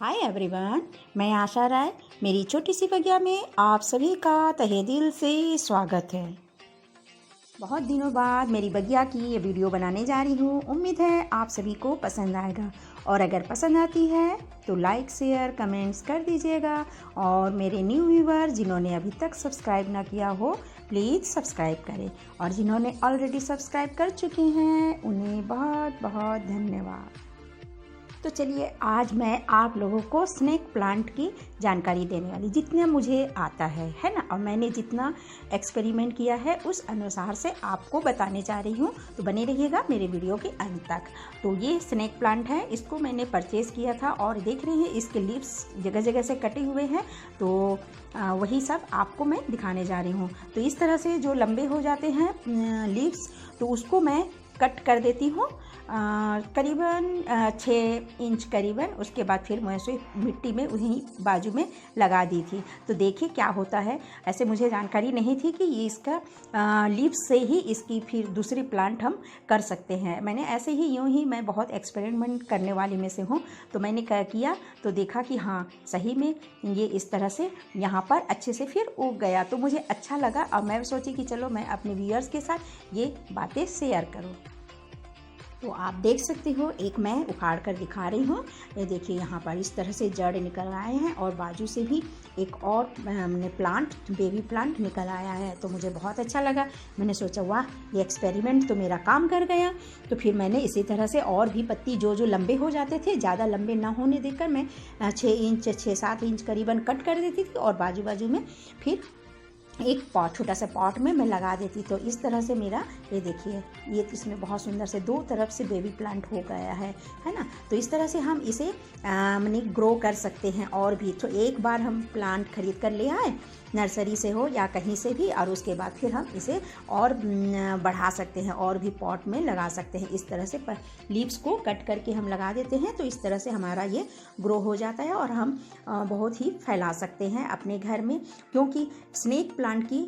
Hi everyone, मैं आशा राय। मेरी छोटी सी बगिया में आप सभी का तहे दिल से स्वागत है। बहुत दिनों बाद मेरी बगिया की ये वीडियो बनाने जा रही हूँ। उम्मीद है आप सभी को पसंद आएगा और अगर पसंद आती है तो लाइक शेयर कमेंट्स कर दीजिएगा। और मेरे न्यू व्यूवर जिन्होंने अभी तक सब्सक्राइब ना किया हो प्लीज़ सब्सक्राइब करें, और जिन्होंने ऑलरेडी सब्सक्राइब कर चुके हैं उन्हें बहुत बहुत धन्यवाद। तो चलिए आज मैं आप लोगों को स्नेक प्लांट की जानकारी देने वाली, जितना मुझे आता है ना, और मैंने जितना एक्सपेरिमेंट किया है उस अनुसार से आपको बताने जा रही हूँ। तो बने रहिएगा मेरे वीडियो के अंत तक। तो ये स्नेक प्लांट है, इसको मैंने परचेज़ किया था और देख रहे हैं इसके लीव्स जगह जगह से कटे हुए हैं। तो वही सब आपको मैं दिखाने जा रही हूँ। तो इस तरह से जो लंबे हो जाते हैं लीव्स, तो उसको मैं कट कर देती हूँ करीबन 6 इंच करीबन। उसके बाद फिर मैं उसे मिट्टी में वहीं बाजू में लगा दी थी। तो देखिए क्या होता है। ऐसे मुझे जानकारी नहीं थी कि ये इसका लीव्स से ही इसकी फिर दूसरी प्लांट हम कर सकते हैं। मैंने ऐसे ही यूँ ही मैं बहुत एक्सपेरिमेंट करने वाली में से हूँ। तो मैंने क्या किया, तो देखा कि हाँ सही में ये इस तरह से यहाँ पर अच्छे से फिर उग गया। तो मुझे अच्छा लगा और मैं सोची कि चलो मैं अपने व्यूअर्स के साथ ये बातें शेयर करूँ। तो आप देख सकते हो, एक मैं उखाड़ कर दिखा रही हूँ। ये देखिए यहाँ पर इस तरह से जड़ निकल आए हैं और बाजू से भी एक और हमने प्लांट, बेबी प्लांट निकल आया है। तो मुझे बहुत अच्छा लगा। मैंने सोचा वाह, ये एक्सपेरिमेंट तो मेरा काम कर गया। तो फिर मैंने इसी तरह से और भी पत्ती जो लंबे हो जाते थे, ज़्यादा लंबे ना होने देकर मैं 6-7 इंच करीबन कट कर देती थी और बाजू बाजू में फिर एक पॉट, छोटा सा पॉट में मैं लगा देती। तो इस तरह से मेरा ये देखिए, ये इसमें बहुत सुंदर से दो तरफ से बेबी प्लांट हो गया है ना। तो इस तरह से हम इसे माने ग्रो कर सकते हैं। और भी तो एक बार हम प्लांट खरीद कर ले आए, नर्सरी से हो या कहीं से भी, और उसके बाद फिर हम इसे और बढ़ा सकते हैं और भी पॉट में लगा सकते हैं। इस तरह से लीव्स को कट करके हम लगा देते हैं। तो इस तरह से हमारा ये ग्रो हो जाता है और हम बहुत ही फैला सकते हैं अपने घर में। क्योंकि स्नेक प्लांट की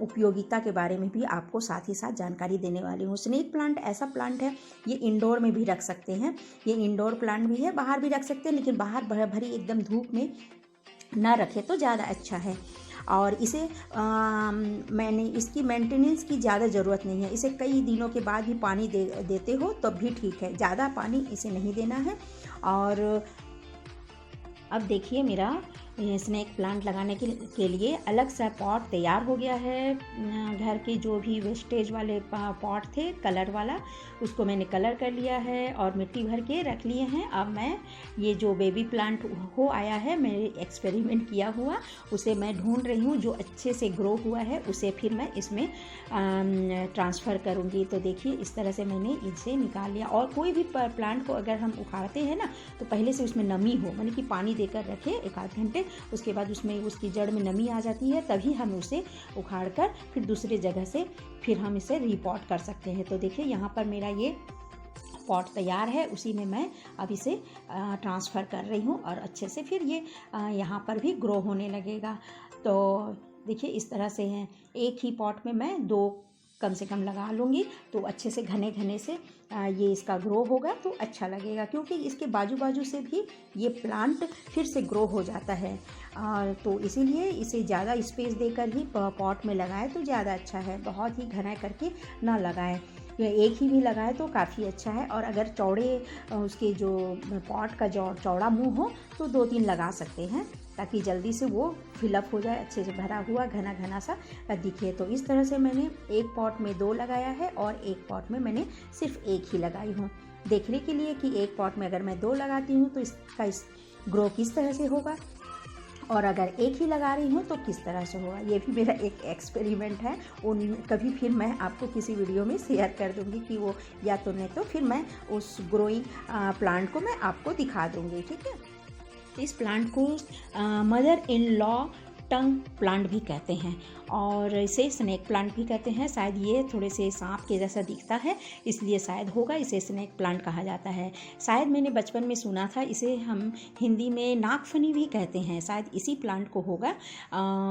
उपयोगिता के बारे में भी आपको साथ ही साथ जानकारी देने वाली हूँ। स्नेक प्लांट ऐसा प्लांट है, ये इंडोर में भी रख सकते हैं। ये इंडोर प्लांट भी है, बाहर भी रख सकते हैं, लेकिन बाहर भरी एकदम धूप में ना रखे तो ज़्यादा अच्छा है। और इसे मैंने इसकी मेंटेनेंस की ज़्यादा ज़रूरत नहीं है। इसे कई दिनों के बाद भी पानी देते हो तो भी ठीक है, ज़्यादा पानी इसे नहीं देना है। और अब देखिए मेरा स्नेक प्लांट लगाने के लिए अलग सा पॉट तैयार हो गया है। घर के जो भी वेस्टेज वाले पॉट थे कलर वाला, उसको मैंने कलर कर लिया है और मिट्टी भर के रख लिए हैं। अब मैं ये जो बेबी प्लांट हो आया है, मेरे एक्सपेरिमेंट किया हुआ, उसे मैं ढूंढ रही हूँ। जो अच्छे से ग्रो हुआ है उसे फिर मैं इसमें ट्रांसफ़र करूँगी। तो देखिए इस तरह से मैंने इसे निकाल लिया। और कोई भी प्लांट को अगर हम उखाड़ते हैं ना, तो पहले से उसमें नमी हो, यानी कि पानी देकर रखें 1-8 घंटे, उसके बाद उसमें उसकी जड़ में नमी आ जाती है, तभी हम उसे उखाड़ कर फिर दूसरी जगह से फिर हम इसे रीपॉट कर सकते हैं। तो देखिए यहाँ पर मेरा ये पॉट तैयार है, उसी में मैं अब इसे ट्रांसफ़र कर रही हूँ और अच्छे से फिर ये यहाँ पर भी ग्रो होने लगेगा। तो देखिए इस तरह से हैं। एक ही पॉट में मैं 2 कम से कम लगा लूँगी, तो अच्छे से घने घने से ये इसका ग्रो होगा तो अच्छा लगेगा। क्योंकि इसके बाजू बाजू से भी ये प्लांट फिर से ग्रो हो जाता है। तो इसीलिए इसे ज़्यादा स्पेस देकर ही पॉट में लगाएं तो ज़्यादा अच्छा है। बहुत ही घना करके ना लगाएं, एक ही भी लगाए तो काफ़ी अच्छा है। और अगर चौड़े उसके जो पॉट का जो चौड़ा मुंह हो तो 2-3 लगा सकते हैं, ताकि जल्दी से वो फिलअप हो जाए, अच्छे से भरा हुआ घना घना सा दिखे। तो इस तरह से मैंने एक पॉट में 2 लगाया है और एक पॉट में मैंने सिर्फ एक ही लगाई हूँ, देखने के लिए कि एक पॉट में अगर मैं 2 लगाती हूँ तो इसका ग्रो किस तरह से होगा, और अगर एक ही लगा रही हूँ तो किस तरह से होगा। ये भी मेरा एक एक्सपेरिमेंट है। कभी फिर मैं आपको किसी वीडियो में शेयर कर दूँगी कि वो, या तो नहीं तो फिर मैं उस ग्रोइंग प्लांट को मैं आपको दिखा दूँगी, ठीक है। इस प्लांट को mother in law tongue plant भी कहते हैं और इसे स्नेक प्लांट भी कहते हैं। शायद ये थोड़े से सांप के जैसा दिखता है, इसलिए शायद होगा इसे स्नेक प्लांट कहा जाता है। शायद मैंने बचपन में सुना था, इसे हम हिंदी में नागफनी भी कहते हैं, शायद इसी प्लांट को होगा।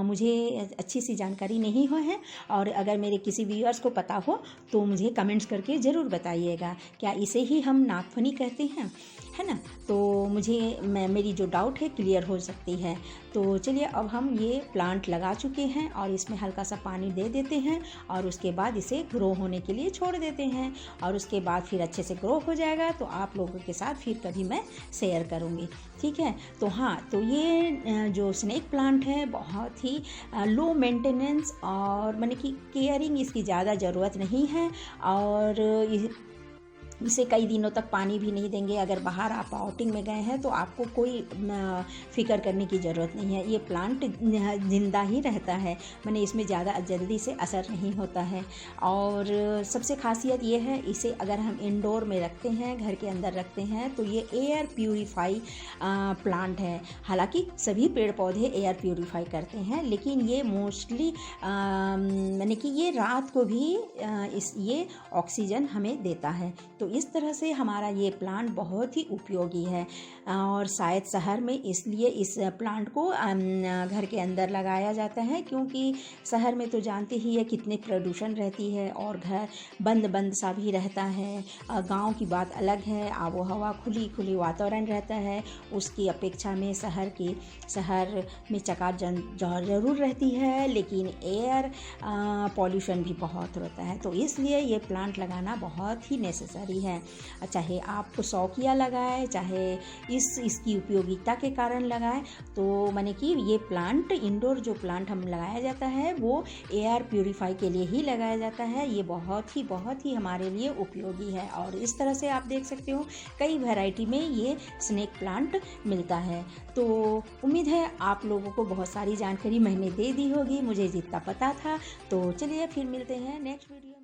मुझे अच्छी सी जानकारी नहीं हो है, और अगर मेरे किसी व्यूअर्स को पता हो तो मुझे कमेंट्स करके ज़रूर बताइएगा, क्या इसे ही हम नागफनी कहते हैं। है ना। तो मेरी जो डाउट है क्लियर हो सकती है। तो चलिए अब हम ये प्लांट लगा चुके हैं और इसमें हल्का सा पानी दे देते हैं और उसके बाद इसे ग्रो होने के लिए छोड़ देते हैं और उसके बाद फिर अच्छे से ग्रो हो जाएगा तो आप लोगों के साथ फिर कभी मैं शेयर करूँगी, ठीक है। तो हाँ, तो ये जो स्नेक प्लांट है बहुत ही लो मेंटेनेंस और माने कि केयरिंग इसकी ज़्यादा ज़रूरत नहीं है और इसे कई दिनों तक पानी भी नहीं देंगे। अगर बाहर आप आउटिंग में गए हैं तो आपको कोई फ़िक्र करने की ज़रूरत नहीं है। ये प्लांट ज़िंदा ही रहता है, माने इसमें ज़्यादा जल्दी से असर नहीं होता है। और सबसे ख़ासियत ये है, इसे अगर हम इंडोर में रखते हैं, घर के अंदर रखते हैं, तो ये एयर प्यूरीफाई प्लांट है। हालांकि सभी पेड़ पौधे एयर प्यूरीफाई करते हैं, लेकिन ये मोस्टली माने कि ये रात को भी ये ऑक्सीजन हमें देता है। तो इस तरह से हमारा ये प्लांट बहुत ही उपयोगी है और शायद शहर में इसलिए इस प्लांट को घर के अंदर लगाया जाता है, क्योंकि शहर में तो जानते ही है कितने प्रदूषण रहती है और घर बंद बंद सा भी रहता है। गांव की बात अलग है, आबो हवा खुली खुली वातावरण रहता है, उसकी अपेक्षा में शहर में चकाचौंध ज़रूर रहती है, लेकिन एयर पॉल्यूशन भी बहुत होता है। तो इसलिए ये प्लांट लगाना बहुत ही नेसेसरी है। चाहे आप शौकिया लगाएं, चाहे इसकी उपयोगिता के कारण लगाएं, तो माने कि ये प्लांट इंडोर जो प्लांट हम लगाया जाता है वो एयर प्यूरीफाई के लिए ही लगाया जाता है। ये बहुत ही हमारे लिए उपयोगी है और इस तरह से आप देख सकते हो कई वैरायटी में ये स्नेक प्लांट मिलता है। तो उम्मीद है आप लोगों को बहुत सारी जानकारी मैंने दे दी होगी, मुझे जितना पता था। तो चलिए फिर मिलते हैं नेक्स्ट वीडियो में।